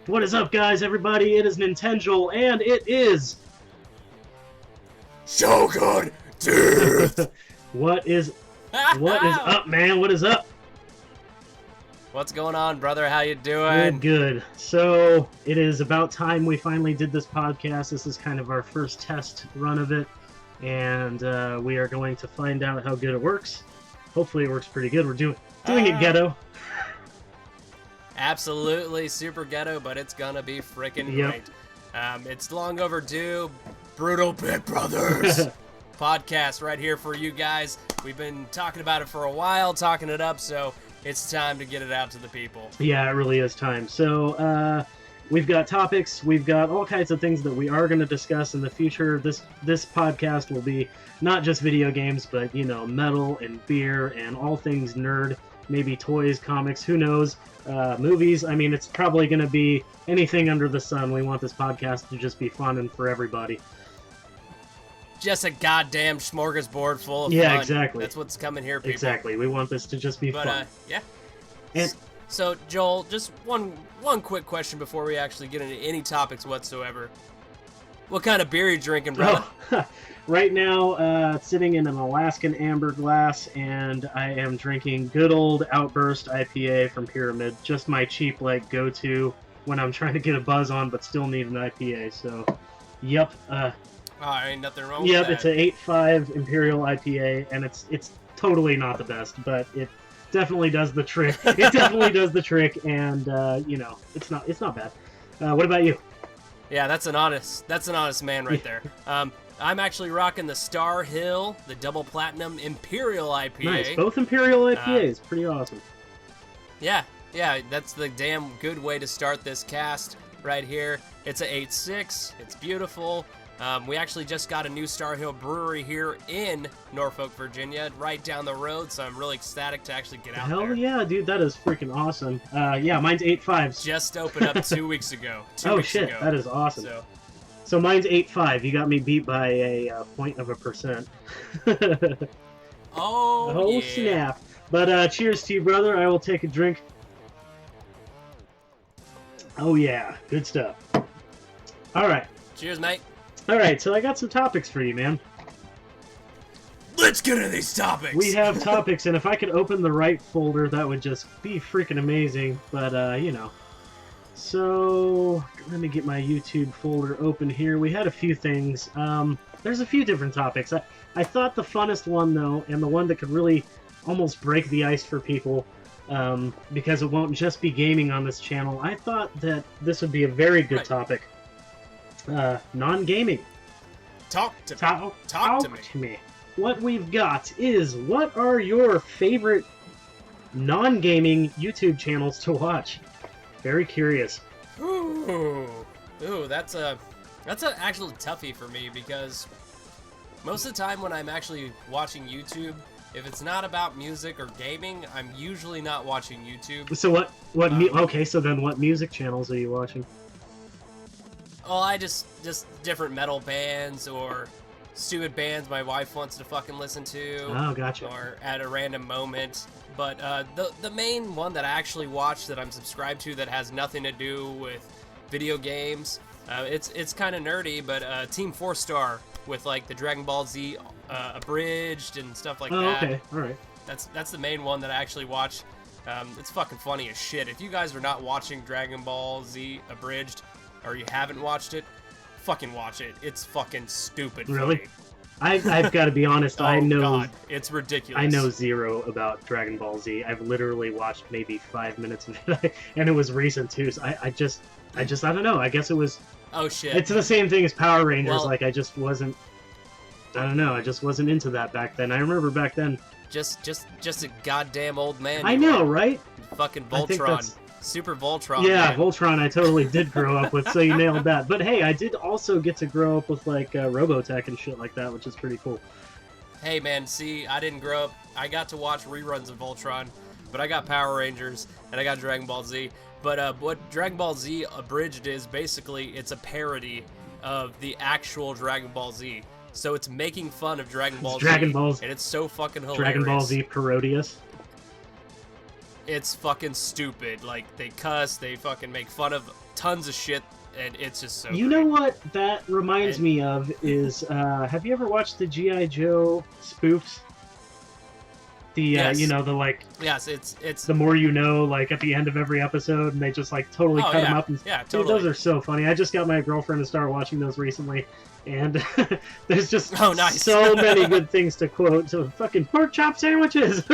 What is up, guys, everybody? It is Nintenjoel, and it is... Shogun Tooth! What is up, man? What is up? What's going on, brother? How you doing? Good. So, it is about time we finally did this podcast. This is kind of our first test run of it, and we are going to find out how good it works. Hopefully it works pretty good. We're doing it ghetto. Absolutely super ghetto, but it's gonna be freaking great. It's long overdue. Brutal Pit Brothers podcast right here for you guys. We've been talking about it for a while, talking it up, so it's time to get it out to the people. Yeah, it really is time. So, we've got topics, we've got all kinds of things that we are going to discuss in the future. This podcast will be not just video games, but, you know, metal and beer and all things nerd, maybe toys, comics, who knows, movies. I mean, it's probably going to be anything under the sun. We want this podcast to just be fun and for everybody. Just a goddamn smorgasbord full of fun. Yeah, exactly. That's what's coming here, people. Exactly. We want this to just be fun. Yeah. And so, Joel, just one quick question before we actually get into any topics whatsoever. What kind of beer are you drinking, brother? Right now, sitting in an Alaskan amber glass, and I am drinking good old Outburst IPA from Pyramid. Just my cheap, like, go-to when I'm trying to get a buzz on, but still need an IPA. So, yep. Ain't nothing wrong with that. Yep, it's an 8.5 Imperial IPA, and it's totally not the best, but it definitely does the trick. It definitely does the trick, and you know, it's not bad. What about you? Yeah, that's an honest man right there. I'm actually rocking the Star Hill, the double platinum Imperial IPA. Nice, both Imperial IPAs, pretty awesome. Yeah, that's the damn good way to start this cast right here. It's a 8.6. It's beautiful. We actually just got a new Star Hill brewery here in Norfolk, Virginia, right down the road, so I'm really ecstatic to actually get out there. Hell yeah, dude, that is freaking awesome. Yeah, mine's 8.5. Just opened up 2 weeks ago. Oh shit, that is awesome. So mine's 8.5. You got me beat by a 0.1%. Oh yeah. Snap. But cheers to you, brother. I will take a drink. Oh yeah, good stuff. All right. Cheers, mate. All right, so I got some topics for you, man. Let's get into these topics. We have topics, and if I could open the right folder, that would just be freaking amazing. But, you know. So, let me get my YouTube folder open here. We had a few things. There's a few different topics. I thought the funnest one, though, and the one that could really almost break the ice for people, because it won't just be gaming on this channel, I thought that this would be a very good topic. Non-gaming. Talk to me. What we've got is, what are your favorite non-gaming YouTube channels to watch? Very curious. Ooh, that's a actual toughie for me, because most of the time when I'm actually watching YouTube, if it's not about music or gaming, I'm usually not watching YouTube. So okay, so then what music channels are you watching? Oh, I just different metal bands or stupid bands my wife wants to fucking listen to. Oh, gotcha. Or at a random moment. But the main one that I actually watch that I'm subscribed to that has nothing to do with video games, it's kind of nerdy, but Team 4-Star with like the Dragon Ball Z abridged and stuff like that. Oh, okay, all right. That's the main one that I actually watch. It's fucking funny as shit. If you guys are not watching Dragon Ball Z abridged, or you haven't watched it, fucking watch it. It's fucking stupid. Really? Funny. I've got to be honest. I know. God, it's ridiculous. I know zero about Dragon Ball Z. I've literally watched maybe 5 minutes of it, and it was recent too. So I just I don't know. I guess it was. Oh shit! It's the same thing as Power Rangers. Well, like I just wasn't. I don't know. I just wasn't into that back then. I remember back then. Just a goddamn old man. I know, right? Fucking Voltron. Super Voltron. Yeah, man. Voltron I totally did grow up with, so you nailed that. But hey, I did also get to grow up with like Robotech and shit like that, which is pretty cool. Hey man, see, I didn't grow up. I got to watch reruns of Voltron, but I got Power Rangers and I got Dragon Ball Z. But what Dragon Ball Z Abridged is, basically, it's a parody of the actual Dragon Ball Z. So it's making fun of Dragon Ball Z. Dragon Balls. And it's so fucking hilarious. Dragon Ball Z Parodius. it's fucking stupid. Like, they cuss, they fucking make fun of tons of shit, and it's just so You great. know what that reminds me of is, have you ever watched the G.I. Joe spoofs? The, Yes. you know, the, like, Yes, it's the more you know, like, at the end of every episode, and they just, like, totally oh cut yeah, them up. And, yeah, dude, totally. those are so funny. I just got my girlfriend to start watching those recently, and there's just Oh, nice. so many good things to quote. So, fucking pork chop sandwiches!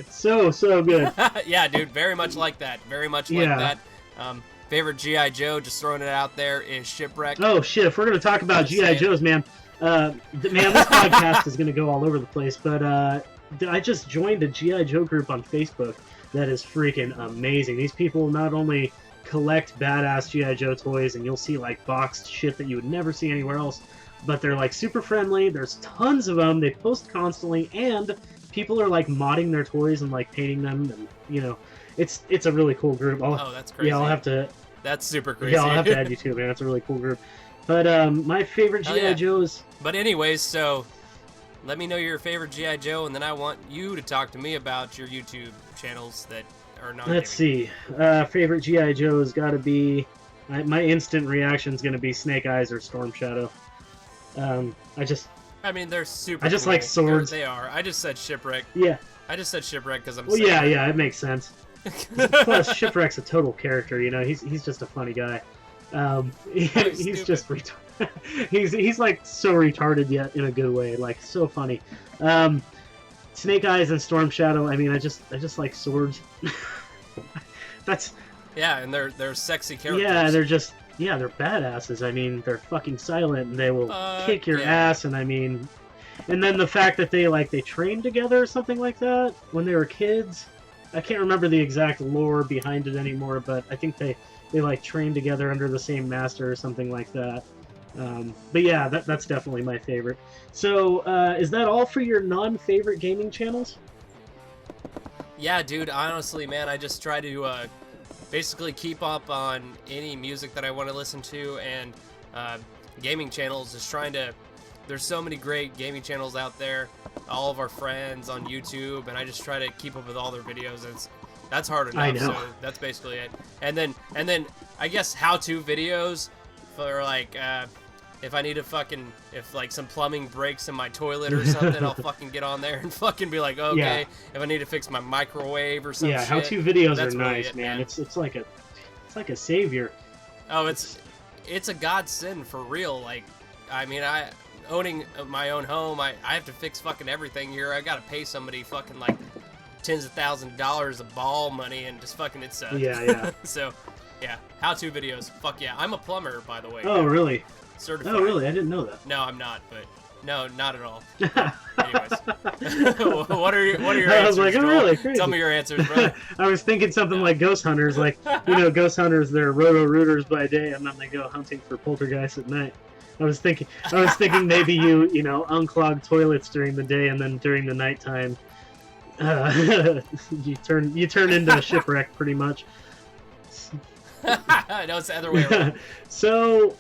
so good. Yeah, dude, very much like that. Very much like Yeah. that. Favorite G.I. Joe, just throwing it out there, is Shipwreck. Oh, shit, if we're going to talk about Just G.I. saying. Joes, man, man, this podcast is going to go all over the place, but I just joined a G.I. Joe group on Facebook that is freaking amazing. These people not only collect badass G.I. Joe toys, and you'll see, like, boxed shit that you would never see anywhere else, but they're, like, super friendly. There's tons of them. They post constantly, and people are, like, modding their toys and, like, painting them, and, you know, it's a really cool group. Oh, that's crazy. Yeah, I'll have to... That's super crazy. Yeah, I'll have to add you too, man. It's a really cool group. But my favorite Oh, G.I. yeah. Joe is... But anyways, so let me know your favorite G.I. Joe, and then I want you to talk to me about your YouTube channels that are not. Let's see. Favorite G.I. Joe has got to be... My instant reaction is going to be Snake Eyes or Storm Shadow. I mean, they're super. I just cool. like swords. They are. I just said Shipwreck. Yeah. I just said Shipwreck because I'm. Well, saying yeah, it makes sense. Plus, Shipwreck's a total character. You know, he's just a funny guy. He's just he's like so retarded yet in a good way, like so funny. Snake Eyes and Storm Shadow. I mean, I just like swords. That's Yeah, and they're sexy characters. yeah, they're badasses. I mean, they're fucking silent and they will kick your yeah. ass. And I mean, and then the fact that they trained together or something like that when they were kids. I can't remember the exact lore behind it anymore, but I think they like trained together under the same master or something like that. But yeah, that's definitely my favorite. So is that all for your non-favorite gaming channels? Yeah, dude. Honestly, man, I just try to basically keep up on any music that I want to listen to, and gaming channels. Just trying to. There's so many great gaming channels out there. All of our friends on YouTube, and I just try to keep up with all their videos. And that's hard enough. I know. So that's basically it. And then I guess how-to videos for like if I need to if like some plumbing breaks in my toilet or something, I'll fucking get on there and fucking be like, okay. Yeah. If I need to fix my microwave or something. Yeah, how-to videos that's are really nice, it, man. It's like a savior. Oh, it's a godsend for real. Like, I mean, owning my own home, I have to fix fucking everything here. I gotta pay somebody fucking like tens of thousands of dollars of ball money, and just fucking it's Yeah. So yeah, how-to videos. Fuck yeah. I'm a plumber, by the way. Oh, really? Certified. Oh, really? I didn't know that. No, I'm not, but no, not at all. Anyways. what are your I was answers, like, oh, Joel? really? Crazy. Tell me your answers, brother. I was thinking something like Ghost Hunters, like, you know, Ghost Hunters, they're roto-rooters by day, and then they go hunting for poltergeists at night. I was thinking maybe you know, unclog toilets during the day, and then during the nighttime, you turn into a shipwreck, pretty much. No, it's the other way around. So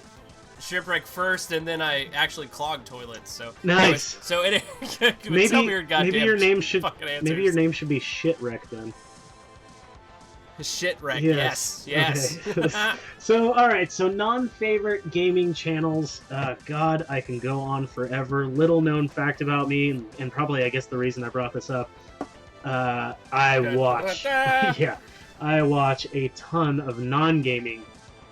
Shipwreck first, and then I actually clog toilets. So nice. So maybe tell me your goddamn maybe your name should fucking answers. maybe your name should be Shitvreck then. Shitwreck. Yes. Yes. Okay. So, all right. So, non-favorite gaming channels. God, I can go on forever. Little known fact about me, and probably, I guess, the reason I brought this up. I watch. Yeah, I watch a ton of non-gaming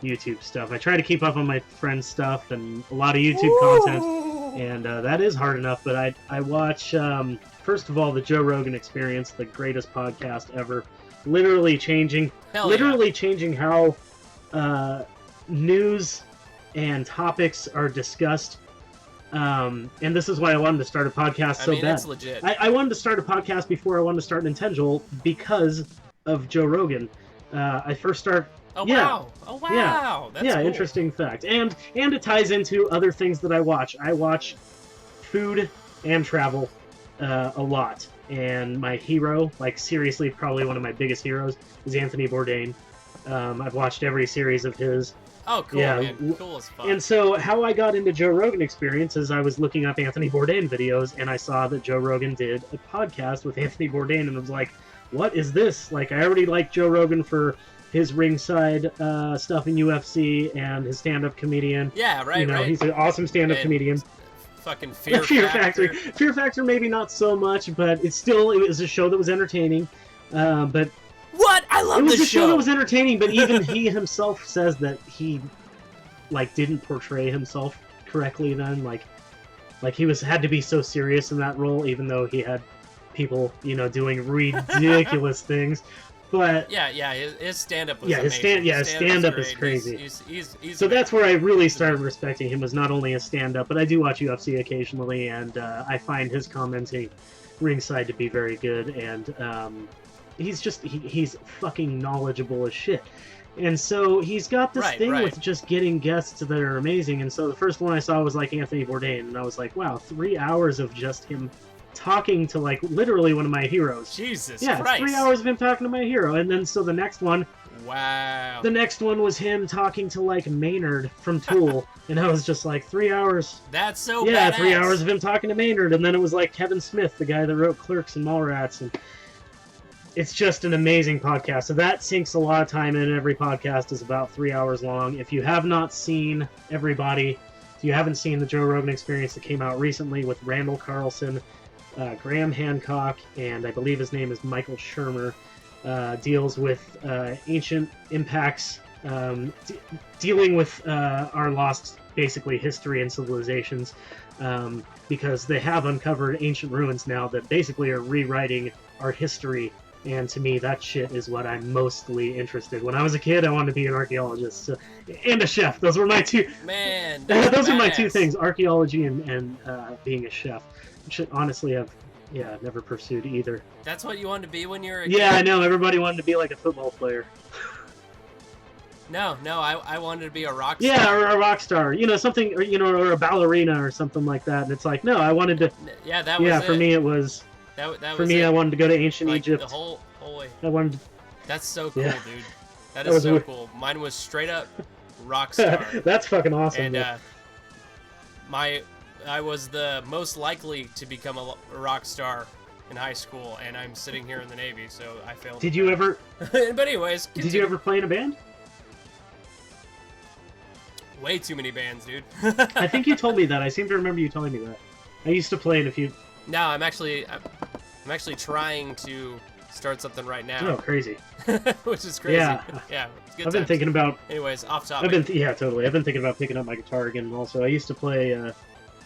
YouTube stuff. I try to keep up on my friends' stuff and a lot of YouTube content, and that is hard enough. But I watch first of all the Joe Rogan Experience, the greatest podcast ever. Literally changing how news and topics are discussed. And this is why I wanted to start a podcast so bad. That's legit. I wanted to start a podcast before I wanted to start Nintenjoel because of Joe Rogan. I first started. Oh yeah. wow! Oh wow! That's cool. Interesting fact, and it ties into other things that I watch. I watch food and travel a lot. And my hero, like seriously, probably one of my biggest heroes, is Anthony Bourdain. I've watched every series of his. Oh, cool, yeah, man. Cool as fuck. And so how I got into Joe Rogan Experience is I was looking up Anthony Bourdain videos, and I saw that Joe Rogan did a podcast with Anthony Bourdain, and I was like, what is this? Like, I already like Joe Rogan for his ringside stuff in UFC and his stand-up comedian. Yeah, right, You know, right. he's an awesome stand-up And comedian. fucking Fear Factory. Fear Factor maybe not so much, but it was a show that was entertaining. But what? I love it was the a show that show. was entertaining, but even he himself says that he like didn't portray himself correctly then. Like he had to be so serious in that role, even though he had people, you know, doing ridiculous things. But yeah, his stand-up was amazing. His stand-up is crazy. He's so that's where I really started respecting him, was not only his stand-up, but I do watch UFC occasionally, and I find his commenting ringside to be very good, and he's just he's fucking knowledgeable as shit. And so he's got this thing with just getting guests that are amazing. And so the first one I saw was like Anthony Bourdain, and I was like, wow, 3 hours of just him talking to like literally one of my heroes. Jesus Christ. 3 hours of him talking to my hero. And then so the next one, wow, the next one was him talking to like Maynard from Tool. And I was just like, 3 hours. That's so badass. badass. 3 hours of him talking to Maynard. And then it was like Kevin Smith, the guy that wrote Clerks and Mallrats, and it's just an amazing podcast. So that sinks a lot of time in. Every podcast is about 3 hours long. If you have not seen everybody, if you haven't seen the Joe Rogan Experience that came out recently with Randall Carlson, Graham Hancock, and I believe his name is Michael Shermer, deals with ancient impacts, dealing with our lost, basically, history and civilizations, because they have uncovered ancient ruins now that basically are rewriting our history. And to me, that shit is what I'm mostly interested in. When I was a kid, I wanted to be an archaeologist and a chef. Those were my two. Man, those are my two things: archaeology and being a chef. Which honestly, I've never pursued either. That's what you wanted to be when you were a kid? Yeah, I know. Everybody wanted to be like a football player. No, I wanted to be a rock star. Yeah, or a rock star. You know, something, or a ballerina or something like that. And it's like, no, I wanted to. Yeah, that was it. For me, it was. That for was me, it. I wanted to go to ancient like, Egypt. The whole way. I wanted. That's so cool, Yeah. dude. That is so cool. Mine was straight up rock star. That's fucking awesome. And I was the most likely to become a rock star in high school, and I'm sitting here in the Navy, so I failed. Did you ever? But anyways, continue. Did you ever play in a band? Way too many bands, dude. I think you told me that. I seem to remember you telling me that. I used to play in a few. No, I'm actually trying to start something right now. Oh, crazy. Which is crazy. Yeah. Yeah. It's good I've been times. thinking about. Anyways, off topic. Totally. I've been thinking about picking up my guitar again. Also, I used to play.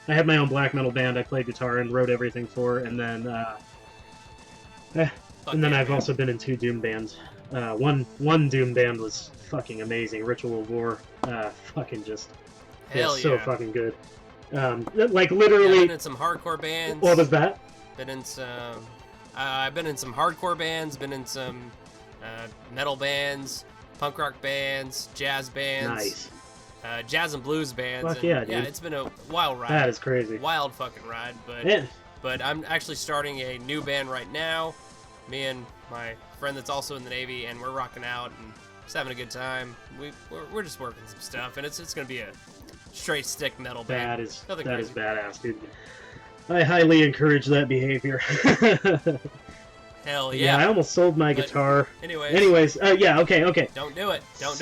I had my own black metal band. I played guitar and wrote everything for, and then. I've also been in 2 Doom bands. One Doom band was fucking amazing. Ritual of War. Fucking just. Hell yeah. So fucking good. Like literally. I've been in some hardcore bands. What was that? Been in some. I've been in some hardcore bands. Been in some metal bands, punk rock bands, jazz bands. Nice. Jazz and blues bands. Fuck and, yeah, dude. Yeah, it's been a wild ride. That is crazy. Wild fucking ride, but Yeah. but I'm actually starting a new band right now. Me and my friend that's also in the Navy, and we're rocking out and just having a good time. We're just working some stuff, and it's gonna be a straight stick metal band. That is Nothing crazy. badass, dude. I highly encourage that behavior. Hell yeah. I almost sold my guitar. Anyways, okay. Don't do it. Don't do it.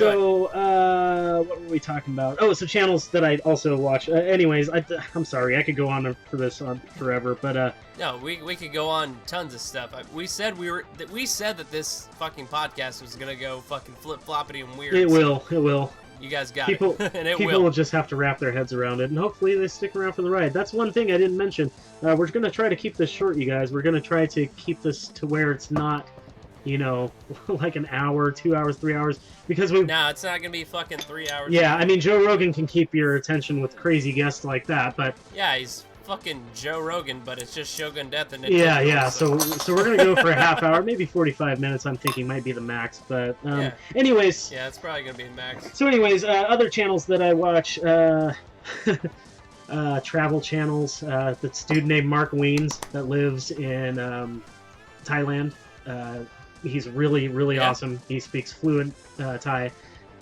So, what were we talking about? Oh, some channels that I also watch. I'm sorry, I could go on for this forever, but no, we could go on tons of stuff. We said that this fucking podcast was gonna go fucking flip floppity and weird. It will. You guys got people, it, and it people will just have to wrap their heads around it, and hopefully they stick around for the ride. That's one thing I didn't mention. We're going to try to keep this short, you guys. We're going to try to keep this to where it's not, like an hour, 2 hours, 3 hours, because we. No, it's not going to be fucking 3 hours. Yeah, I mean, Joe Rogan can keep your attention with crazy guests like that, but. Yeah, he's fucking Joe Rogan, but it's just Shogun Death and Nintenjoel. Yeah. So we're gonna go for a half hour, maybe 45 minutes. I'm thinking might be the max. But anyways. Yeah, it's probably gonna be max. So anyways, other channels that I watch, travel channels. This dude named Mark Weens that lives in Thailand. He's really awesome. He speaks fluent Thai,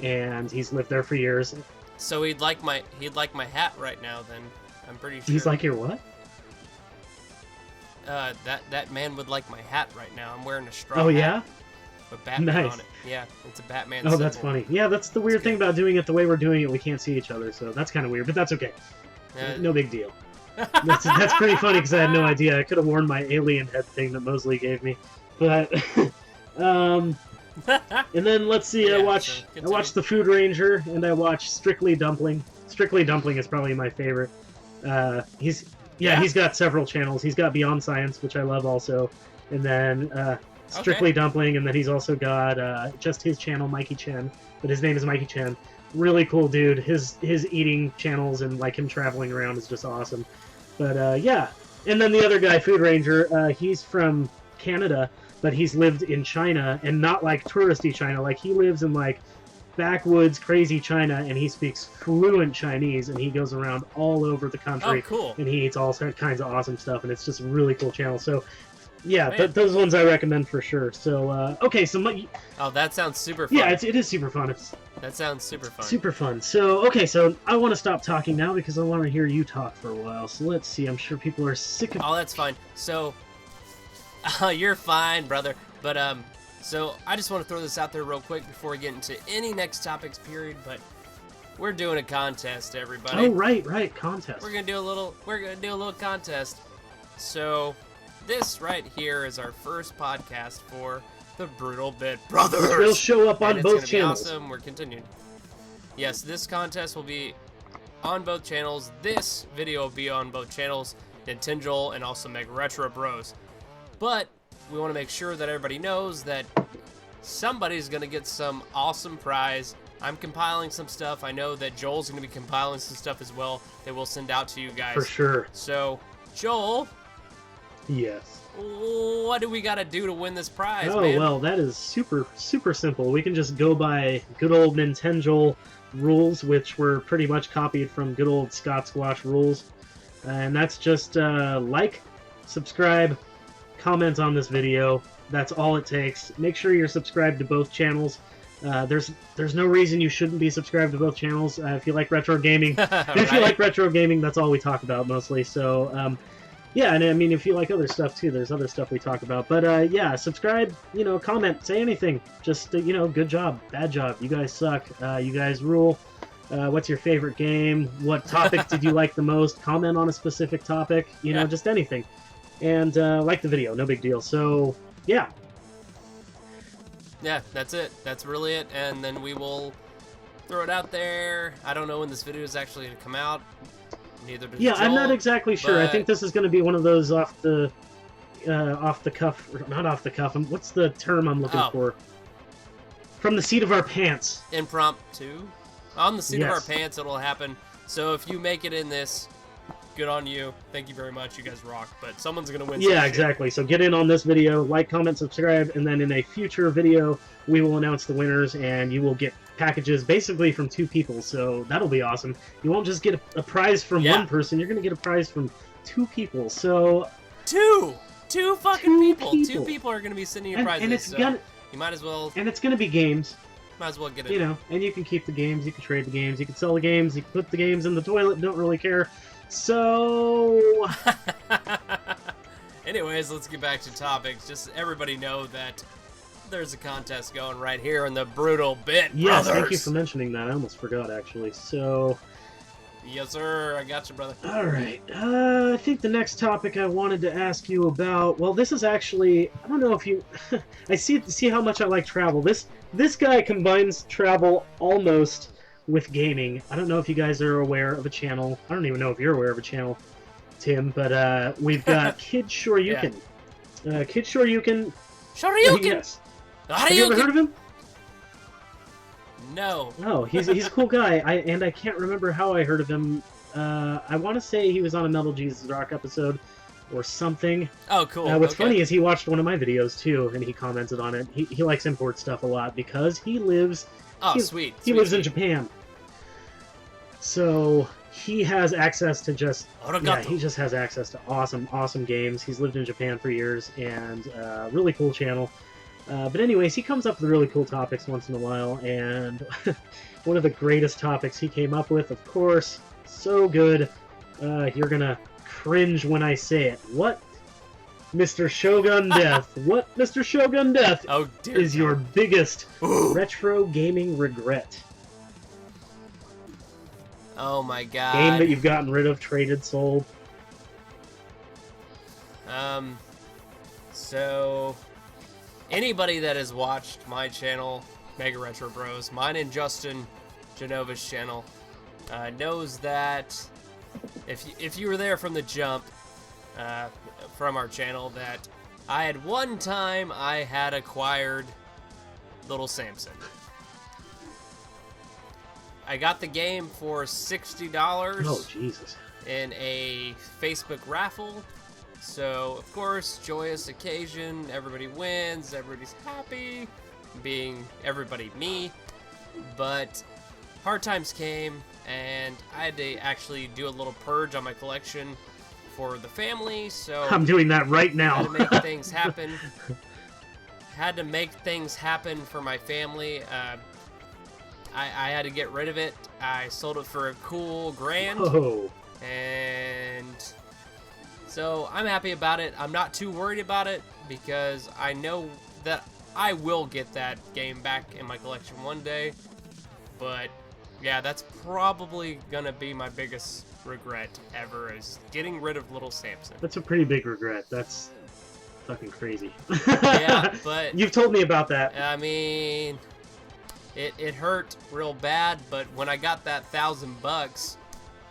and he's lived there for years. So he'd like my hat right now then. I'm pretty sure. He's like your what? that man would like my hat right now. I'm wearing a straw Oh hat yeah. with Batman Nice. on it. Yeah, it's a Batman Oh, symbol. that's funny. Yeah, that's the weird thing about doing it the way we're doing it. We can't see each other, so that's kind of weird, but that's okay. No big deal. That's pretty funny because I had no idea. I could have worn my alien head thing that Mosley gave me, but and then let's see. Yeah, I watched the Food Ranger and I watched Strictly Dumpling. Strictly Dumpling is probably my favorite. He's got several channels. He's got Beyond Science, which I love also, and then Strictly Dumpling, and then he's also got just his channel, Mikey Chen, but his name is Mikey Chen. Really cool dude. His eating channels and like him traveling around is just awesome. But yeah, and then the other guy, Food Ranger, he's from Canada, but he's lived in China, and not like touristy China. Like he lives in like backwoods, crazy China, and he speaks fluent Chinese, and he goes around all over the country. Oh, cool. And he eats all kinds of awesome stuff, and it's just a really cool channel. So yeah, Man. those ones I recommend for sure. So okay, so oh, that sounds super fun. yeah, it is super fun. That sounds super fun. Super fun. So, okay, so I want to stop talking now because I want to hear you talk for a while. So let's see. I'm sure people are sick of... Oh, that's fine. So, you're fine, brother. But, so I just want to throw this out there real quick before we get into any next topics, period. But we're doing a contest, everybody. Oh, right, contest. We're gonna do a little contest. So, this right here is our first podcast for the Brutal Bit Brothers. It'll show up on and both it's gonna channels. Be awesome. We're continuing. Yes, this contest will be on both channels. This video will be on both channels, Nintenjoel and also Mega Retro Bros. But we want to make sure that everybody knows that somebody's gonna get some awesome prize. I'm compiling some stuff. I know that Joel's gonna be compiling some stuff as well that we'll send out to you guys. For sure. So, Joel, Yes. what do we gotta do to win this prize, Oh, man? well, that is super simple. We can just go by good old Nintenjoel rules, which were pretty much copied from good old Scott Squash rules. And that's just like, subscribe, comment on this video. That's all it takes. Make sure you're subscribed to both channels. There's no reason you shouldn't be subscribed to both channels. If you like retro gaming, if you like retro gaming, that's all we talk about mostly. So, yeah, and I mean, if you like other stuff too, there's other stuff we talk about. But yeah, subscribe, comment, say anything. Just, good job, bad job. You guys suck. You guys rule. What's your favorite game? What topic did you like the most? Comment on a specific topic. Just anything. And like the video, no big deal. So, yeah. Yeah, that's it. That's really it. And then we will throw it out there. I don't know when this video is actually going to come out. Neither does Yeah, Joel, I'm not exactly sure. I but- think this is going to be one of those off the cuff, or not off the cuff. What's the term I'm looking for? From the seat of our pants. Impromptu. On the seat of our Yes. pants, it'll happen. So if you make it in this, good on you. Thank you very much. You guys rock. But someone's going to win some Yeah, shit. exactly. So get in on this video, like, comment, subscribe, and then in a future video, we will announce the winners, and you will get packages basically from 2 people. So that'll be awesome. You won't just get a prize from Yeah. one person. You're going to get a prize from 2 people. So Two fucking people. 2 people. people are going to be sending you and, prizes. and it's so gonna you might as well be games. get it. And you can keep the games, you can trade the games, you can sell the games, you can put the games in the toilet, don't really care. So... Anyways, let's get back to topics. Just everybody know that there's a contest going right here in the Brutal Bit Yes, Brothers. thank you for mentioning that. I almost forgot, actually. So... Yes, sir. I got you, brother. Alright, I think the next topic I wanted to ask you about... Well, this is actually... I don't know if you... I see how much I like travel. This guy combines travel almost with gaming. I don't know if you guys are aware of a channel. I don't even know if you're aware of a channel, Tim, but we've got Kid Shoryuken. Kid Shoryuken... Shoryuken! Yes. Have you ever heard of him? No. Oh, he's a cool guy. I can't remember how I heard of him. I want to say he was on a Metal Jesus Rock episode or something. Oh, cool. What's Okay. funny is he watched one of my videos too, and he commented on it. He likes import stuff a lot because he lives. Oh, he, sweet. He lives in Japan, so he has access to just. Yeah, he just has access to awesome games. He's lived in Japan for years, and really cool channel. But anyways, he comes up with really cool topics once in a while, and one of the greatest topics he came up with, of course, so good, you're gonna cringe when I say it. What Mr. Shogun Death. What, Mr. Shogun Death, Oh dear is your God. biggest Ooh. retro gaming regret? Oh my Game that God. you've gotten rid of, traded, sold. So anybody that has watched my channel, Mega Retro Bros, mine and Genova's channel, knows that if you were there from the jump, from our channel, that I had one time I had acquired Little Samson. I got the game for $60 Oh, Jesus. in a Facebook raffle. So, of course, joyous occasion, everybody wins, everybody's happy, being everybody me. But hard times came, and I had to actually do a little purge on my collection for the family, so I'm doing that right now. had to make things happen. Had to make things happen for my family. I had to get rid of it. I sold it for a cool $1,000, Oh. and so I'm happy about it. I'm not too worried about it because I know that I will get that game back in my collection one day. But yeah, that's probably gonna be my biggest regret ever, is getting rid of Little Samson. That's a pretty big regret. That's fucking crazy. Yeah, but You've told me about that. I mean, it hurt real bad, but when I got that $1,000,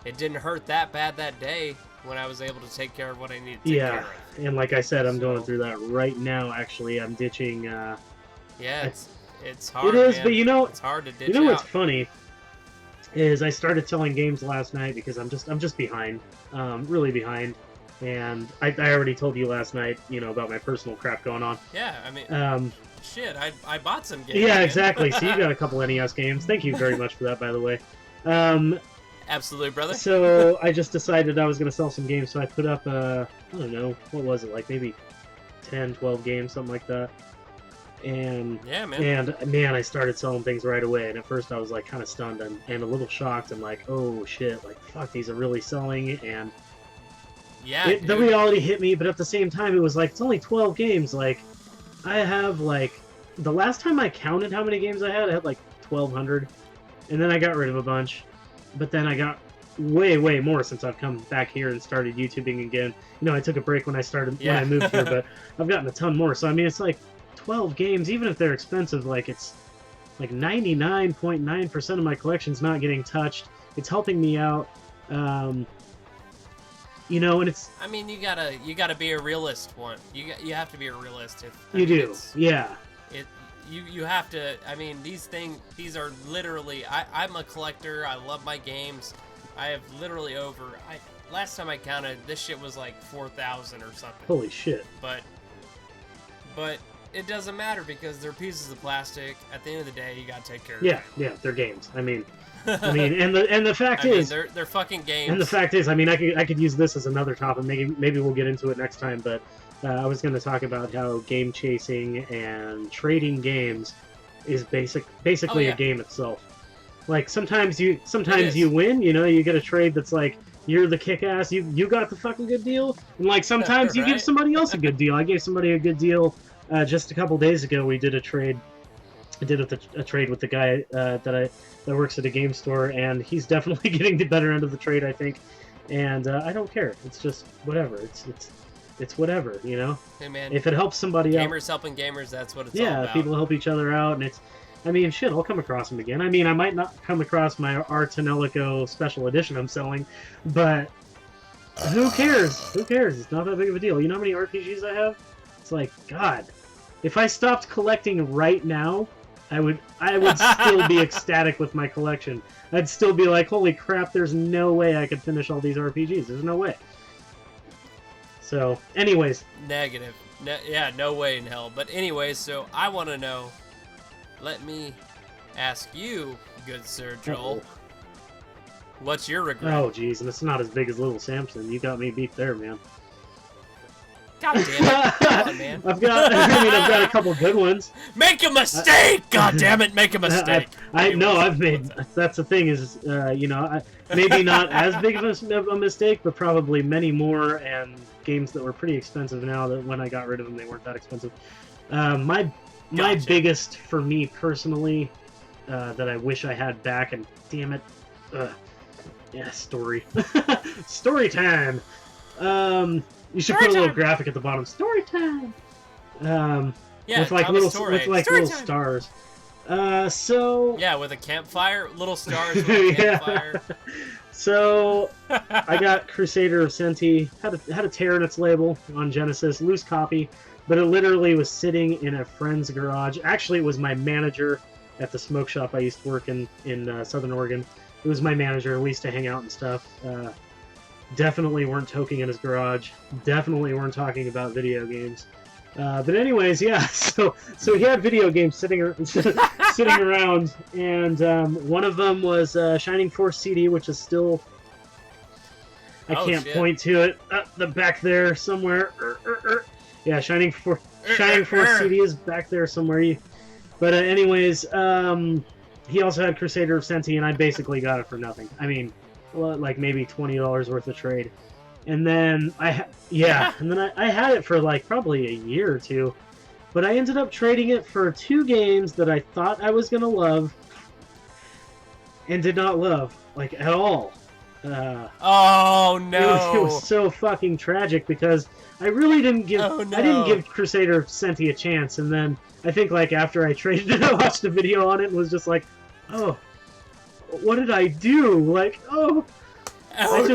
it didn't hurt that bad that day when I was able to take care of what I needed to take care of. And like I said, I'm going So- through that right now. Actually, I'm ditching. Yeah, it's hard. It is, man. but you know, it's hard to ditch you know what's out. funny is I started selling games last night because I'm just behind, really behind. And I already told you last night, about my personal crap going on. Yeah, I mean, shit, I bought some games. Yeah, man. exactly. So you got a couple NES games. Thank you very much for that, by the way. Absolutely, brother. So I just decided I was going to sell some games, so I put up, I don't know, what was it, like maybe 10, 12 games, something like that. And Yeah, man. and man, I started selling things right away. And at first I was like kind of stunned and a little shocked. I'm like, oh shit, like fuck, these are really selling. And Yeah, the dude. reality hit me, but at the same time, it was like, it's only 12 games. Like, I have like, the last time I counted how many games I had like 1,200. And then I got rid of a bunch. But then I got way, way more since I've come back here and started YouTubing again. I took a break when I when I moved here, but I've gotten a ton more. So, I mean, it's like 12 games, even if they're expensive, like, it's like 99.9% of my collection's not getting touched. It's helping me out. And it's... I mean, you gotta be a realist. You have to be a realist. You do, yeah. You have to. I mean, these are literally. I'm a collector. I love my games. I have literally last time I counted, this shit was like 4,000 or something. Holy shit. But it doesn't matter because they're pieces of plastic. At the end of the day, you gotta take care of them. Yeah, they're games. I mean, and the fact is, they're fucking games. and the fact is, I mean, I could use this as another topic. Maybe we'll get into it next time. But I was going to talk about how game chasing and trading games is basically a game itself. Like sometimes you win. You get a trade that's like, you're the kick-ass. You got the fucking good deal. And like sometimes you give Right. somebody else a good deal. I gave somebody a good deal just a couple days ago. We did a trade. I did a trade with the guy that works at a game store, and he's definitely getting the better end of the trade, I think. And I don't care. It's just whatever. It's whatever, Hey man, If it helps somebody out. gamers helping gamers. That's what it's all Yeah, about. people help each other out, and I mean, shit, I'll come across them again. I mean, I might not come across my Artanelico special edition I'm selling, but who cares? Who cares? It's not that big of a deal. You know how many RPGs I have? It's like, God, if I stopped collecting right now, I would still be ecstatic with my collection. I'd still be like, holy crap, there's no way I could finish all these RPGs. There's no way. So, anyways. Negative. Yeah, no way in hell. But anyways, so I want to know. Let me ask you, good Sir Joel. What's your regret? Oh, geez, and it's not as big as Little Samson. You got me beat there, man. God damn it! Come on, man. I've got a couple good ones. Make a mistake! God damn it! Make a mistake. I know Anyways, I've made. That's the thing is, maybe not as big of a mistake, but probably many more, and games that were pretty expensive now that when I got rid of them, they weren't that expensive. My Gotcha. biggest for me personally that I wish I had back, and damn it, story, story time. You should put a little graphic at the bottom. Story time. Yeah, with like tell a little story. with like Story little time. stars. So Yeah, with a campfire, little stars with a campfire. So I got Crusader of Senti. Had a tear in its label on Genesis, loose copy, but it literally was sitting in a friend's garage. Actually, it was my manager at the smoke shop I used to work in Southern Oregon. It was my manager. We used to hang out and stuff. Definitely weren't toking in his garage. Definitely weren't talking about video games. But anyways, yeah. So he had video games sitting around, and one of them was Shining Force CD, which is still I can't point to it. The back there somewhere. Yeah, Shining Force CD is back there somewhere. But anyways, he also had Crusader of Senti, and I basically got it for nothing. I mean, like maybe $20 worth of trade. And then I had it for like probably a year or two, but I ended up trading it for 2 games that I thought I was gonna love, and did not love like at all. Oh no! It was so fucking tragic because I really didn't give I didn't give Crusader of Senti a chance, and then I think like after I traded it, I watched a video on it and was just like, oh, what did I do? Like, oh. I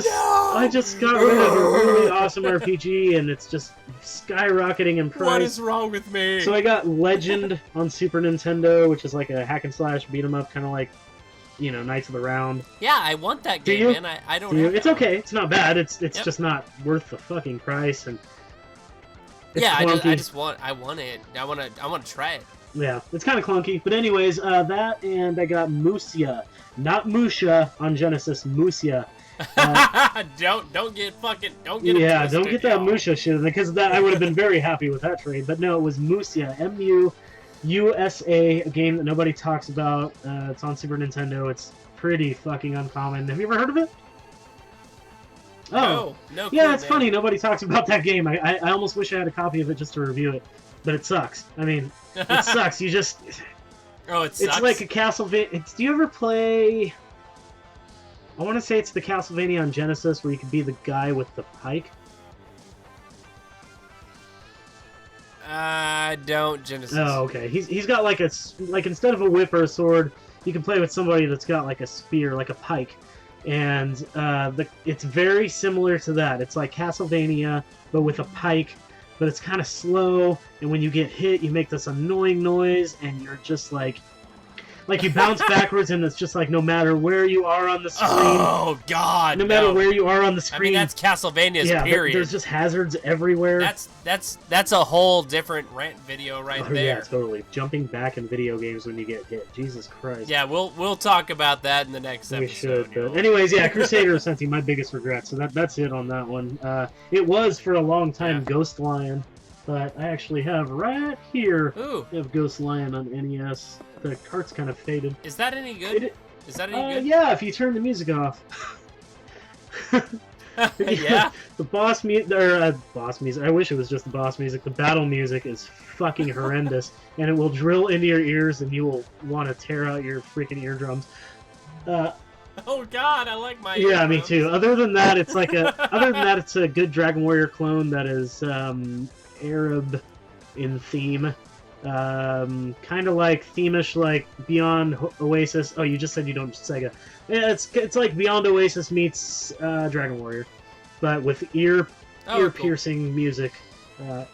just got rid of a really awesome RPG, and it's just skyrocketing in price. What is wrong with me? So I got Legend on Super Nintendo, which is like a hack and slash beat 'em up, kind of like, Knights of the Round. Yeah, I want that game, man. I don't. It's okay. It's not bad. It's just not worth the fucking price, and I want it. I want to try it. Yeah, it's kind of clunky, but anyways, that, and I got Musia, not Musha on Genesis, Musia. Don't get yeah, don't get that Musha shit, because I would have been very happy with that trade. But no, it was Musia, M-U-U-S-A, a game that nobody talks about. It's on Super Nintendo. It's pretty fucking uncommon. Have you ever heard of it? Oh, no. Yeah, it's funny. Nobody talks about that game. I almost wish I had a copy of it just to review it, but it sucks. I mean, it sucks. You just it sucks. It's like a Castlevania. Do you ever play? I want to say it's the Castlevania on Genesis where you could be the guy with the pike. Don't Genesis. Oh, okay. He's got like instead of a whip or a sword, you can play with somebody that's got like a spear, like a pike, and it's very similar to that. It's like Castlevania, but with a pike, but it's kind of slow, and when you get hit, you make this annoying noise, and you're just like you bounce backwards, and it's just like no matter where you are on the screen. Oh God! No matter where you are on the screen. I mean, that's Castlevania's period. There's just hazards everywhere. That's a whole different rant video right there. Yeah, totally. Jumping back in video games when you get hit. Jesus Christ. Yeah, we'll talk about that in the next episode. We should. But anyways, yeah, Crusader of Senti, my biggest regret. So that's it on that one. It was for a long time Ghost Lion, but I actually have right here. Ooh. I have Ghost Lion on NES. The cart's kind of faded. Is that any good? Is that any good? Yeah, if you turn the music off. Yeah. The boss music. I wish it was just the boss music. The battle music is fucking horrendous, and it will drill into your ears, and you will want to tear out your freaking eardrums. Oh God, I like my. Yeah, eardrums. me too. Other than that, it's a good Dragon Warrior clone that is Arab in theme. Kind of like themish, like Beyond Oasis. Oh, you just said you don't Sega. Yeah, it's like Beyond Oasis meets Dragon Warrior, but with ear piercing music.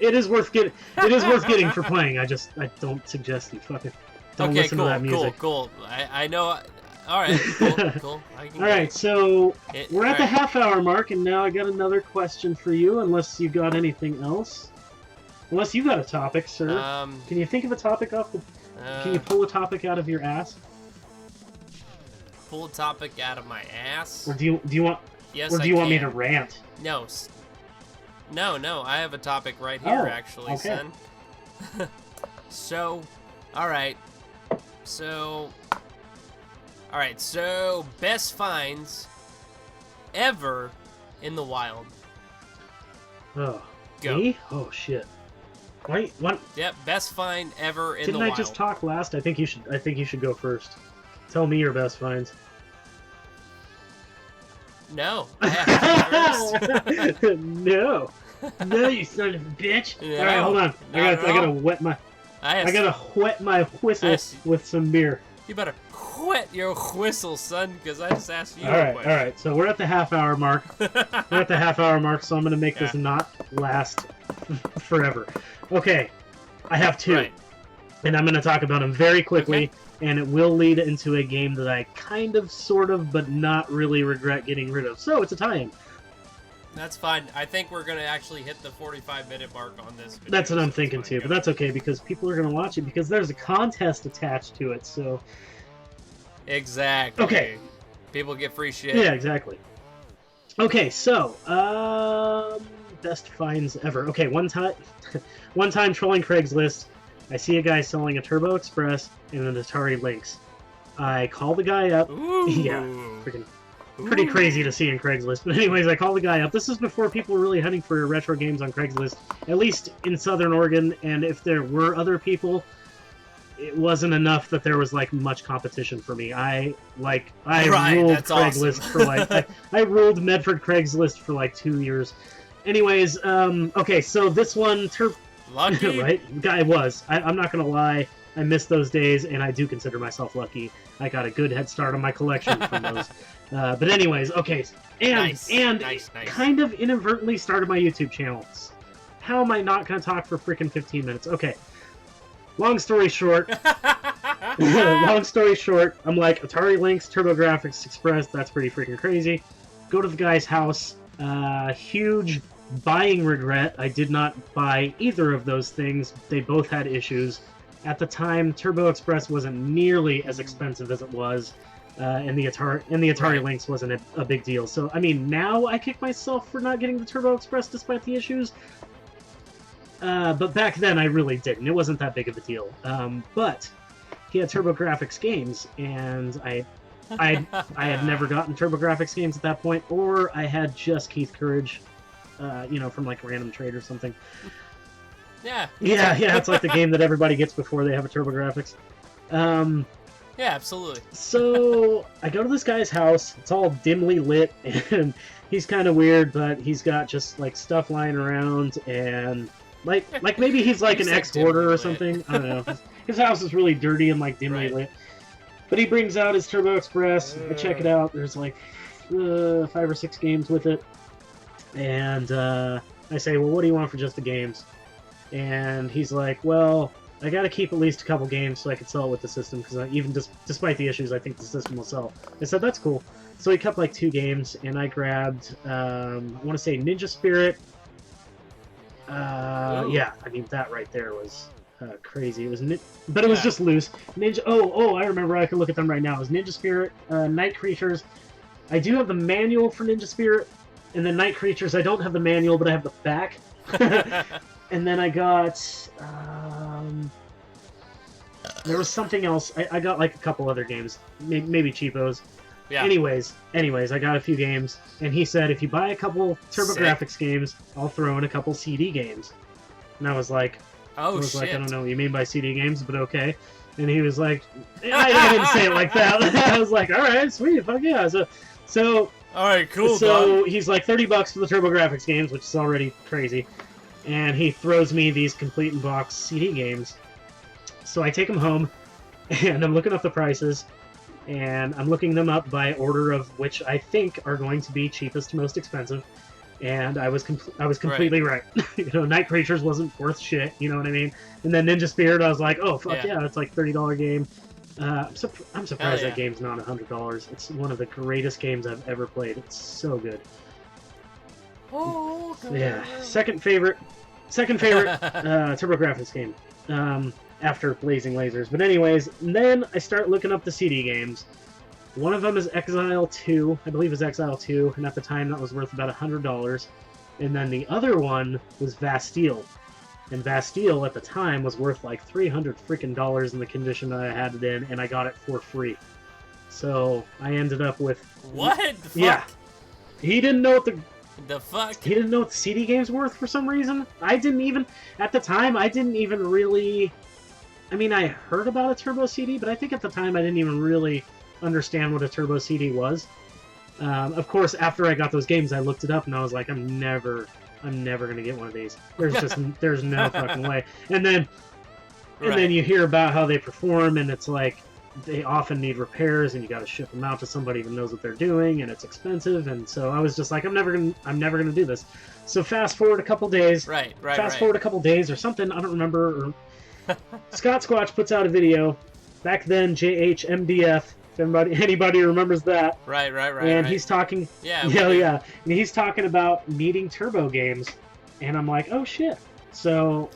It is worth getting. It is worth getting for playing. I don't suggest you fucking don't listen to that music. Cool. I know. All right. Cool. All right. So we're at the half-hour mark, and now I got another question for you. Unless you got anything else. Unless you got a topic, sir. Can you think of a topic off the... Can you pull a topic out of your ass? Pull a topic out of my ass? Or do you want... Yes, Or do you want me to rant? No. No, I have a topic right here, Oh, actually, okay. son. So, alright. So, best finds ever in the wild. Oh, Go. me? Oh shit. Wait, what? Yep, best find ever in Didn't the I wild. just talk last? I think you should go first. Tell me your best finds. No, I have to go first. No. No, you son of a bitch. No, All right, hold on. not I at gotta all. I gotta wet my whistle with some beer. You better wet your whistle, son, because I just asked you All a right, question. all right. So we're at the half-hour mark. We're at the half-hour mark, so I'm gonna make this not last forever. Okay, I have two, Right. and I'm gonna talk about them very quickly, Okay. and it will lead into a game that I kind of, sort of, but not really regret getting rid of. So it's a tie-in. That's fine. I think we're going to actually hit the 45-minute mark on this video. That's what I'm so thinking it's too, fine. but that's okay because people are gonna watch it because there's a contest attached to it. So Exactly. okay, People get free shit. yeah, exactly. Okay, so best finds ever. Okay, one time trolling Craigslist, I see a guy selling a Turbo Express and an Atari Lynx. I call the guy up. Ooh. Yeah, freaking pretty crazy to see in Craigslist. But anyways, I call the guy up. This is before people were really hunting for retro games on Craigslist, at least in Southern Oregon. And if there were other people, it wasn't enough that there was like much competition for me. I Right, ruled that's Craigslist awesome. for like I ruled Medford Craigslist for like 2 years. Anyways, okay, so this one, Lucky? right? Guy was. I'm not gonna lie. I miss those days, and I do consider myself lucky. I got a good head start on my collection from those. But anyways, okay, and Nice. kind of inadvertently started my YouTube channel. How am I not gonna talk for freaking 15 minutes? Okay. Long story short, I'm like, Atari Lynx, TurboGrafx Express, that's pretty freaking crazy. Go to the guy's house. Huge buying regret. I did not buy either of those things. They both had issues. At the time, Turbo Express wasn't nearly as expensive as it was, and the Atari Right. Lynx wasn't a big deal. So, I mean, now I kick myself for not getting the Turbo Express despite the issues. But back then, I really didn't. It wasn't that big of a deal. But he had TurboGrafx games, and I had never gotten TurboGrafx games at that point, or I had just Keith Courage, from like Random Trade or something. Yeah. Yeah, it's like the game that everybody gets before they have a TurboGrafx. Yeah, absolutely. So I go to this guy's house. It's all dimly lit, and he's kind of weird, but he's got just like stuff lying around, and like maybe he's like You an said ex-hoarder dimly or lit. something. I don't know. His house is really dirty and like dimly Right. lit. But he brings out his Turbo Express. I check it out. There's like 5 or 6 games with it, and I say, "Well, what do you want for just the games?" And he's like, "Well, I got to keep at least a couple games so I can sell it with the system because even despite the issues, I think the system will sell." I said, "That's cool." So he kept like 2 games, and I grabbed, I want to say Ninja Spirit. Yeah, I mean that right there was crazy. It was, but it was just loose. Ninja. Oh, I remember. I can look at them right now. It was Ninja Spirit, Night Creatures. I do have the manual for Ninja Spirit, and then Night Creatures. I don't have the manual, but I have the back. And then I got, there was something else. I got like a couple other games, maybe cheapos. Yeah. Anyways, I got a few games, and he said if you buy a couple TurboGrafx games, I'll throw in a couple CD games. And I was like, Oh, I shit. don't know what you mean by CD games, but okay. And he was like, I didn't say it like that. I was like, all right, sweet, fuck yeah. So All right, cool, so dog. he's like $30 for the TurboGrafx games, which is already crazy. And he throws me these complete in box CD games. So I take them home, and I'm looking up the prices, and I'm looking them up by order of which I think are going to be cheapest to most expensive. And I was completely right. Night Creatures wasn't worth shit. You know what I mean? And then Ninja Spirit, I was like, oh fuck yeah, it's like $30 game. I'm surprised that game's not $100. It's one of the greatest games I've ever played. It's so good. Oh, Yeah, second favorite TurboGrafx game after Blazing Lasers. But anyways, then I start looking up the CD games. One of them is Exile 2. I believe it's Exile 2, and at the time that was worth about $100. And then the other one was Bastille. And Bastille at the time was worth like $300 freaking dollars in the condition that I had it in, and I got it for free. So I ended up with What the fuck? Yeah. He didn't know what The fuck? he didn't know what the CD game's worth for some reason. I didn't even at the time. I didn't even really. I mean, I heard about a turbo CD, but I think at the time I didn't even really understand what a turbo CD was. Of course, after I got those games, I looked it up and I was like, I'm never gonna get one of these. There's no fucking way. And then you hear about how they perform, and it's like they often need repairs, and you got to ship them out to somebody who knows what they're doing, and it's expensive. And so I was just like, I'm never gonna do this. So fast forward a couple days. Fast forward a couple days or something. I don't remember. Or Scott Squatch puts out a video. Back then, JHMDF. If anybody remembers that. Right. And he's talking. Yeah. Yeah. And he's talking about needing turbo games, and I'm like, oh shit. So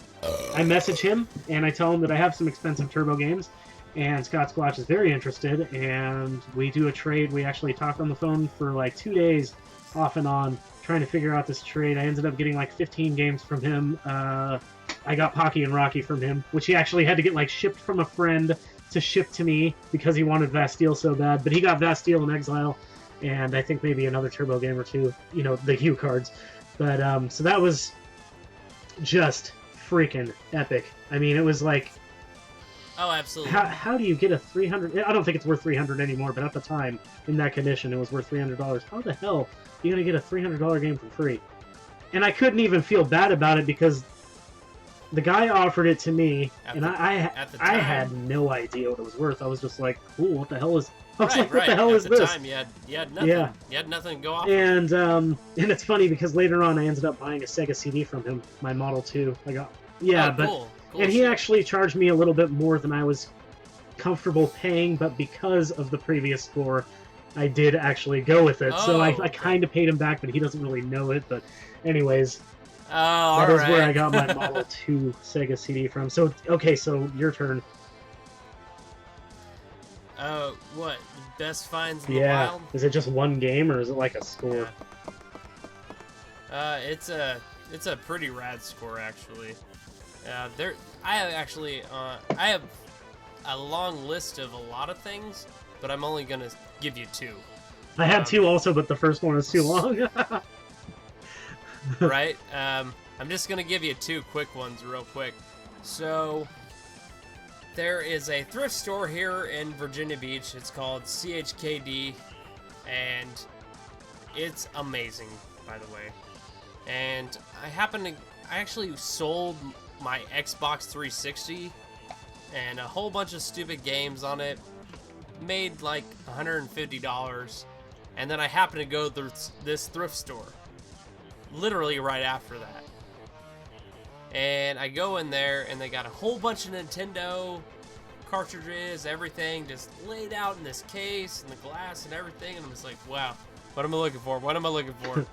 I message him and I tell him that I have some expensive turbo games, and Scott Squatch is very interested, and we do a trade. We actually talked on the phone for like 2 days, off and on, trying to figure out this trade. I ended up getting like 15 games from him. I got Pocky and Rocky from him, which he actually had to get like shipped from a friend to ship to me because he wanted Bastille so bad. But he got Bastille in Exile, and I think maybe another turbo game or two, the Hue cards. But so that was just freaking epic. I mean, it was like, oh, absolutely. How do you get a 300? I don't think it's worth 300 anymore, but at the time, in that condition, it was worth $300. How the hell are you gonna get a $300 game for free? And I couldn't even feel bad about it because the guy offered it to me, I had no idea what it was worth. I was just like, cool, what the hell is? I was like, what the hell is this? Time, you had nothing. Yeah. You had nothing to go off. And it's funny because later on I ended up buying a Sega CD from him, my Model 2. I got cool. And he actually charged me a little bit more than I was comfortable paying, but because of the previous score, I did actually go with it. So I kind of paid him back, but he doesn't really know it. But anyways, that is where I got my Model 2 Sega CD from. So, okay, so your turn. What? Best finds in the wild? Is it just one game, or is it like a score? It's a pretty rad score, actually. I have a long list of a lot of things, but I'm only gonna give you 2. I had 2 also, but the first one is too long. Right? I'm just gonna give you 2 quick ones real quick. So there is a thrift store here in Virginia Beach. It's called CHKD, and it's amazing, by the way. And I actually sold my Xbox 360 and a whole bunch of stupid games on it, made like $150, and then I happened to go through this thrift store literally right after that. And I go in there, and they got a whole bunch of Nintendo cartridges, everything just laid out in this case, and the glass and everything, and I'm just like, wow, what am I looking for? What am I looking for?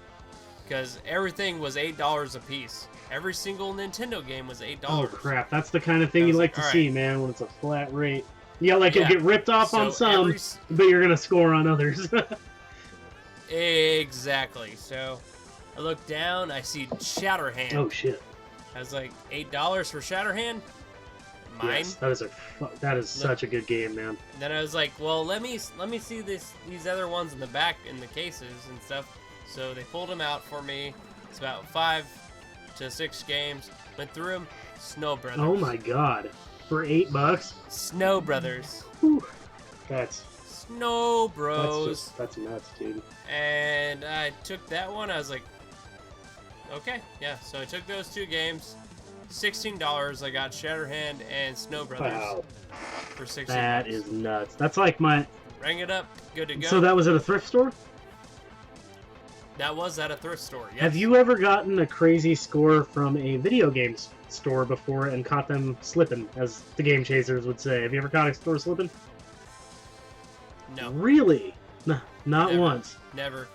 Because everything was $8 a piece. Every single Nintendo game was $8. Oh, crap. That's the kind of thing you like to see, man, when it's a flat rate. Yeah, like you'll get ripped off on some, but you're going to score on others. Exactly. So I look down, I see Shatterhand. Oh, shit. I was like, $8 for Shatterhand? Mine? Yes, that is such a good game, man. Then I was like, well, let me see these other ones in the back in the cases and stuff. So they pulled them out for me. It's about 5 to 6 games. Went through them. Snow Brothers. Oh my god! For $8? Snow Brothers. Whew. That's Snow Bros. That's nuts, dude. And I took that one. I was like, okay, yeah. So I took those 2 games. $16. I got Shatterhand and Snow Brothers. Wow. For $16. That is nuts. That's like my. Rang it up. Good to go. So that was at a thrift store? That was at a thrift store, yes. Have you ever gotten a crazy score from a video games store before and caught them slipping, as the game chasers would say? Have you ever caught a store slipping? No. Really? No, not Never. Once. Never.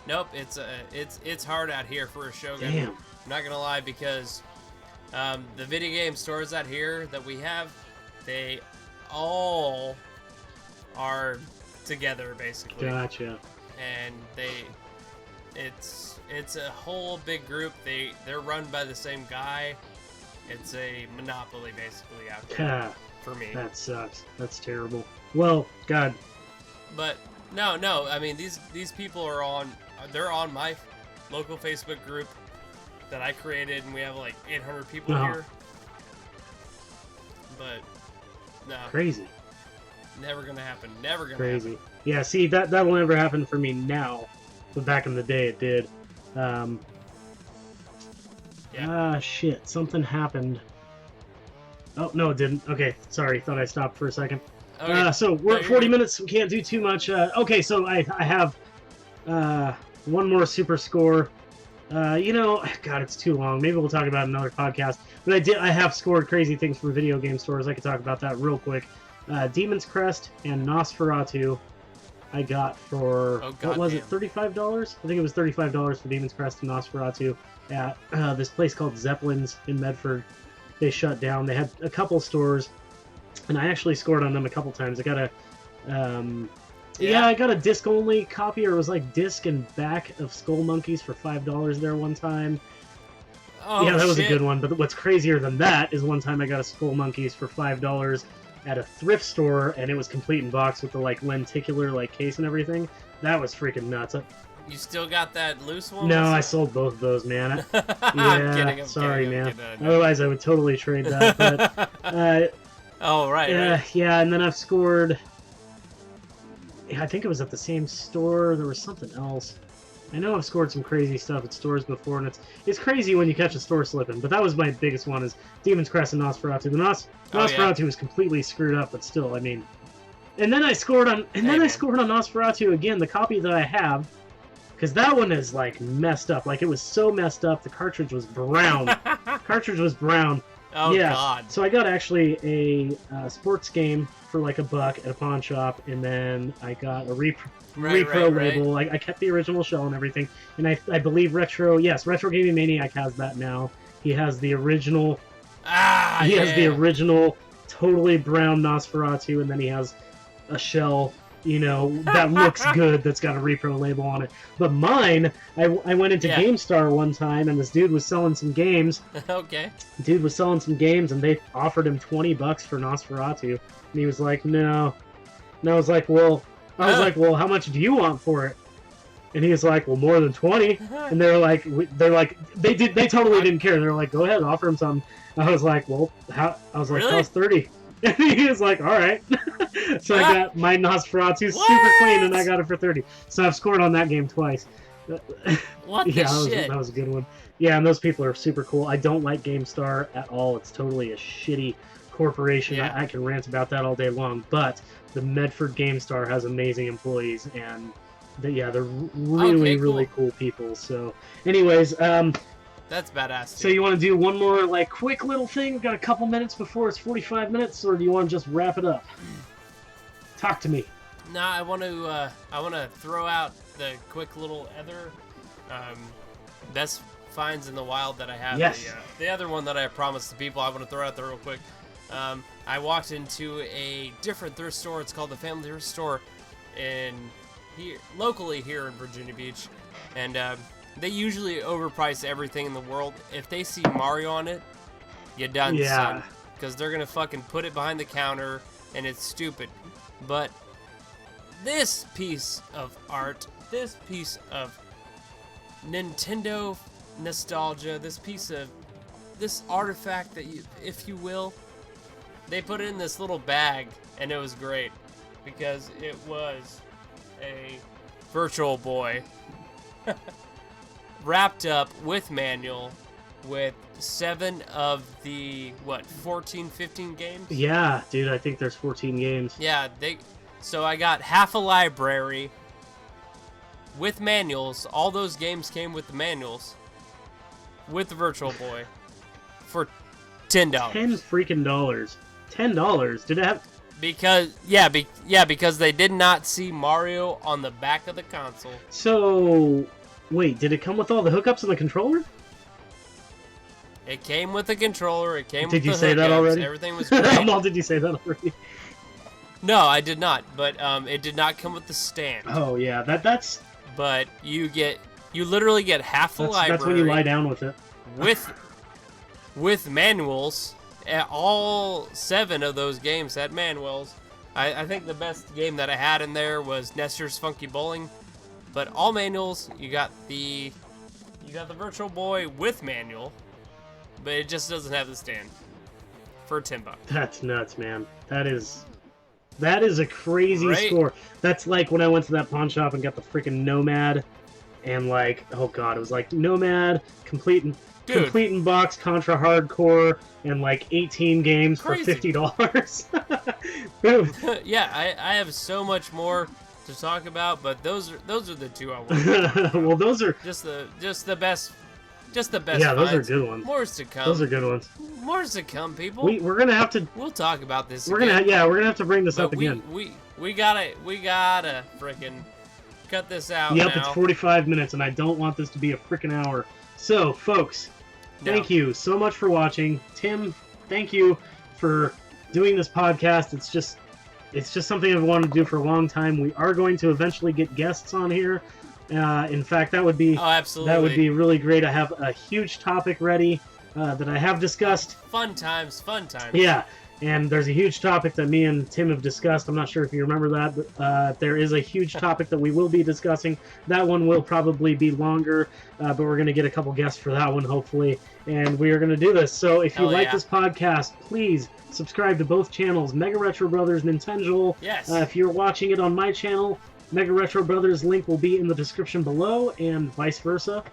Nope. It's hard out here for a Shogun. Damn. I'm not gonna lie, because the video game stores out here that we have, they all are together basically. Gotcha. And it's a whole big group. They're run by the same guy. It's a monopoly basically out there for me. That sucks. That's terrible. Well, God. But no. I mean, these people are they're on my local Facebook group that I created, and we have like 800 people here. But no. Crazy. Never gonna happen. Never gonna Crazy. happen. Yeah, see, that will never happen for me now. But back in the day, it did. Shit. Something happened. Oh, no, it didn't. Okay, sorry. Thought I stopped for a second. Okay. So we're at 40 minutes. We can't do too much. Okay, so I have one more super score. God, it's too long. Maybe we'll talk about it in another podcast. But I have scored crazy things from video game stores. I could talk about that real quick. Demon's Crest and Nosferatu I got for, what was it, $35? I think it was $35 for Demon's Crest and Nosferatu at this place called Zeppelin's in Medford. They shut down. They had a couple stores, and I actually scored on them a couple times. I got a, I got a disc-only copy, or it was like disc and back of Skull Monkeys for $5 there one time. Oh, yeah, that was a good one. But what's crazier than that is one time I got a Skull Monkeys for $5 at a thrift store, and it was complete in box with the like lenticular like case and everything. That was freaking nuts. You still got that loose one? No, I sold both of those, man. I'm kidding. Sorry, man. Otherwise, I would totally trade that. But, oh, right. Yeah, and then I've scored. I think it was at the same store. There was something else. I know I've scored some crazy stuff at stores before, and it's crazy when you catch a store slipping. But that was my biggest one: is Demon's Crest and Nosferatu. The Nosferatu was completely screwed up, but still, I mean. And then I scored on, scored on Nosferatu again. The copy that I have. Because that one is, like, messed up. Like, it was so messed up, the cartridge was brown. Oh, yeah. God. So I got, actually, a sports game for, like, $1 at a pawn shop, and then I got a repro label. Like, I kept the original shell and everything. And I believe Retro Gaming Maniac has that now. He has the original... He has the original, totally brown Nosferatu, and then he has a shell... that looks good, that's got a repro label on it. But mine, I went into GameStar one time, and this dude was selling some games. Okay. Dude was selling some games, and they offered him $20 for Nosferatu. And he was like, no. And I was like, well, how much do you want for it? And he was like, well, more than 20. And they totally didn't care. They were like, go ahead, offer him something. I was like, well, how's 30? And he was like, all right. So I got my Nosferatu super clean, and I got it for 30. So I've scored on that game twice. What the shit? That was a good one. Yeah, and those people are super cool. I don't like GameStar at all. It's totally a shitty corporation. Yeah. I can rant about that all day long. But the Medford GameStar has amazing employees, and they're really cool people. So, anyways, that's badass. So you want to do one more like quick little thing? We've got a couple minutes before it's 45 minutes, or do you want to just wrap it up? Talk to me. Nah, I want to throw out the quick little other best finds in the wild that I have. Yes. The other one that I promised the people, I want to throw out there real quick. I walked into a different thrift store. It's called the Family Thrift Store locally here in Virginia Beach, and they usually overprice everything in the world. If they see Mario on it, you're done, son. Because they're going to fucking put it behind the counter, and it's stupid. But this piece of art, this piece of Nintendo nostalgia, this artifact that if you will, they put it in this little bag, and it was great. Because it was a Virtual Boy. Wrapped up with manual, with 7 of the 14, 15 games. Yeah, dude, I think there's 14 games. Yeah, so I got half a library with manuals. All those games came with the manuals, with the Virtual Boy, for $10. $10 freaking dollars. $10. Did it have? Because they did not see Mario on the back of the console. So. Wait, did it come with all the hookups and the controller? It came with the controller. It came with the hookups. Did you say that already? Everything was great. Well, did you say that already? No, I did not. But it did not come with the stand. Oh yeah, that's. But you get You literally get half the library. That's when you lie down with it. with manuals. All 7 of those games had manuals. I think the best game that I had in there was Nestor's Funky Bowling, but all manuals. You got the Virtual Boy with manual, but it just doesn't have the stand for $10. That's nuts, man. That is a crazy score. That's like when I went to that pawn shop and got the freaking Nomad, and like, oh god, it was like Nomad complete in box Contra Hardcore and like 18 games for $50. Yeah, I have so much more to talk about, but those are the 2 I want. Well, those are just the best. Yeah, those are good ones. More's to come. Those are good ones. More's to come, people. We're gonna have to. We'll talk about this. We're gonna have to bring this up again. We gotta freaking cut this out. Yep, now. It's 45 minutes, and I don't want this to be a freaking hour. So, folks, thank you so much for watching. Tim, thank you for doing this podcast. It's just something I've wanted to do for a long time. We are going to eventually get guests on here. In fact, that would be really great. I have a huge topic ready that I have discussed. Fun times. Yeah, and there's a huge topic that me and Tim have discussed. I'm not sure if you remember that, but there is a huge topic that we will be discussing. That one will probably be longer, but we're going to get a couple guests for that one, hopefully, and we are going to do this. So if you like this podcast, please subscribe to both channels, Mega Retro Brothers, Nintenjoel. Yes. If you're watching it on my channel, Mega Retro Brothers link will be in the description below, and vice versa.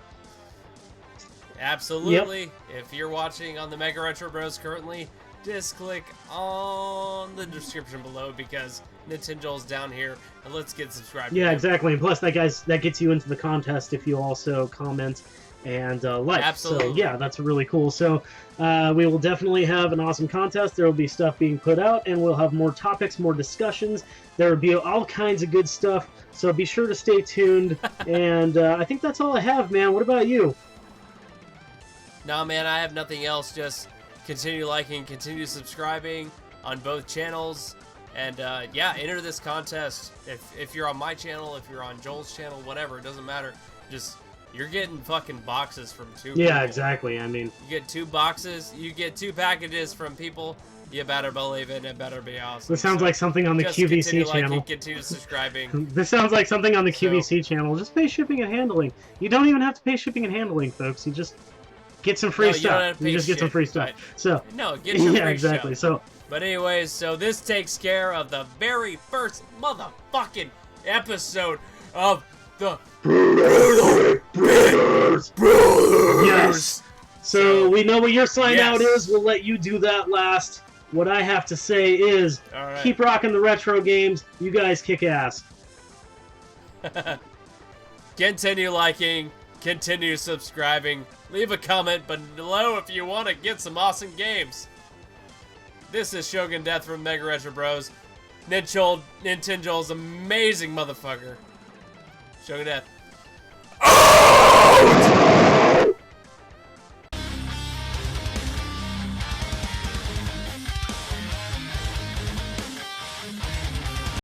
Absolutely. Yep. If you're watching on the Mega Retro Bros currently, just click on the description below because Nintenjoel's down here, and let's get subscribed. Yeah, exactly. And plus, that gets you into the contest if you also comment and like. Absolutely. So yeah, that's really cool. So we will definitely have an awesome contest. There will be stuff being put out, and we'll have more topics, more discussions. There will be all kinds of good stuff. So be sure to stay tuned. And I think that's all I have, man. What about you? No, man, I have nothing else. Just continue liking, continue subscribing on both channels. And yeah, enter this contest. If you're on my channel, if you're on Joel's channel, whatever, it doesn't matter. Just you're getting fucking boxes from 2 people. Yeah, exactly. I mean, you get 2 boxes, you get 2 packages from people. You better believe it. It better be awesome. This sounds like something on the QVC channel. Liking, continue subscribing. This sounds like something on the QVC channel. Just pay shipping and handling. You don't even have to pay shipping and handling, folks. You just get some free stuff. You just get some free stuff. So no, get your free exactly. Stuff. But anyways, so this takes care of the very first motherfucking episode of the Brothers. Yes. So we know what your sign out is. We'll let you do that last. What I have to say is, keep rocking the retro games. You guys kick ass. Continue liking, continue subscribing, leave a comment below if you want to get some awesome games. This is Shogun Death from Mega Retro Bros. Nintenjoel's amazing motherfucker. Shogun Death. Oh!